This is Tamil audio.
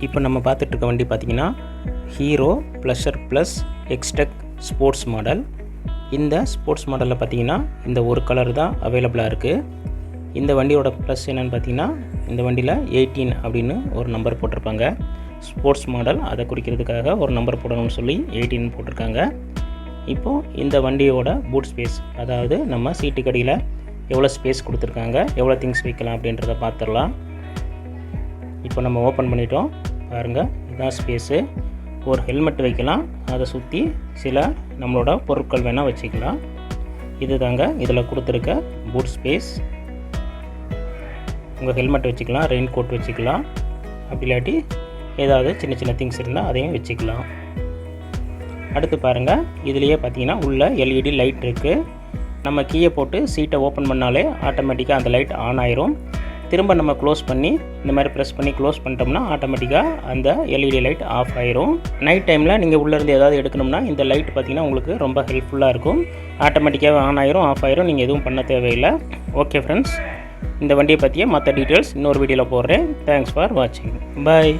இப்போ நம்ம பார்த்துட்ருக்க வண்டி பார்த்திங்கன்னா hero pleasure plus Xtec sports model. இந்த ஸ்போர்ட்ஸ் மாடலில் பார்த்திங்கன்னா இந்த ஒரு கலர் தான் அவைலபிளாக இருக்குது. இந்த வண்டியோட ப்ளஸ் என்னென்னு பார்த்திங்கன்னா இந்த வண்டியில் 18 அப்படின்னு ஒரு நம்பர் போட்டிருப்பாங்க. ஸ்போர்ட்ஸ் மாடல் அதை குறிக்கிறதுக்காக ஒரு நம்பர் போடணும்னு சொல்லி 18 போட்டிருக்காங்க. இப்போது இந்த வண்டியோட பூட் ஸ்பேஸ், அதாவது நம்ம சீட்டுக்கு அடியில் எவ்வளோ ஸ்பேஸ் கொடுத்துருக்காங்க, எவ்வளோ திங்ஸ் வைக்கலாம் அப்படின்றத பார்த்துடலாம். இப்போ நம்ம ஓப்பன் பண்ணிட்டோம் பாருங்கள், இதுதான் ஸ்பேஸு. ஒரு ஹெல்மெட் வைக்கலாம், அதை சுற்றி சில நம்மளோட பொருட்கள் வேணால் வச்சுக்கலாம். இது தாங்க இதில் கொடுத்துருக்க பூட் ஸ்பேஸ். உங்கள் ஹெல்மெட் வச்சுக்கலாம், ரெயின் கோட் வச்சுக்கலாம், அப்படி இல்லாட்டி ஏதாவது சின்ன சின்ன திங்ஸ் இருந்தால் அதையும் வச்சுக்கலாம். அடுத்து பாருங்கள், இதுலேயே பார்த்தீங்கன்னா உள்ள எல்இடி லைட் இருக்குது. நம்ம கீயை போட்டு சீட்டை ஓப்பன் பண்ணாலே ஆட்டோமேட்டிக்காக அந்த லைட் ஆன் ஆயிரும். திரும்ப நம்ம க்ளோஸ் பண்ணி இந்த மாதிரி ப்ரெஸ் பண்ணி க்ளோஸ் பண்ணிட்டோம்னா ஆட்டோமேட்டிக்காக அந்த எல்இடி லைட் ஆஃப் ஆயிரும். நைட் டைமில் நீங்கள் உள்ளேருந்து ஏதாவது எடுக்கணும்னா இந்த லைட் பார்த்திங்கன்னா உங்களுக்கு ரொம்ப ஹெல்ப்ஃபுல்லாக இருக்கும். ஆட்டோமேட்டிக்காக ஆன் ஆயிரும், ஆஃப் ஆயிரும், நீங்கள் எதுவும் பண்ண தேவையில்லை. ஓகே ஃப்ரெண்ட்ஸ், இந்த வண்டியை பற்றிய மற்ற டீட்டெயில்ஸ் இன்னொரு வீடியோவில் போடுறேன். தேங்க்ஸ் ஃபார் வாட்சிங். பாய்.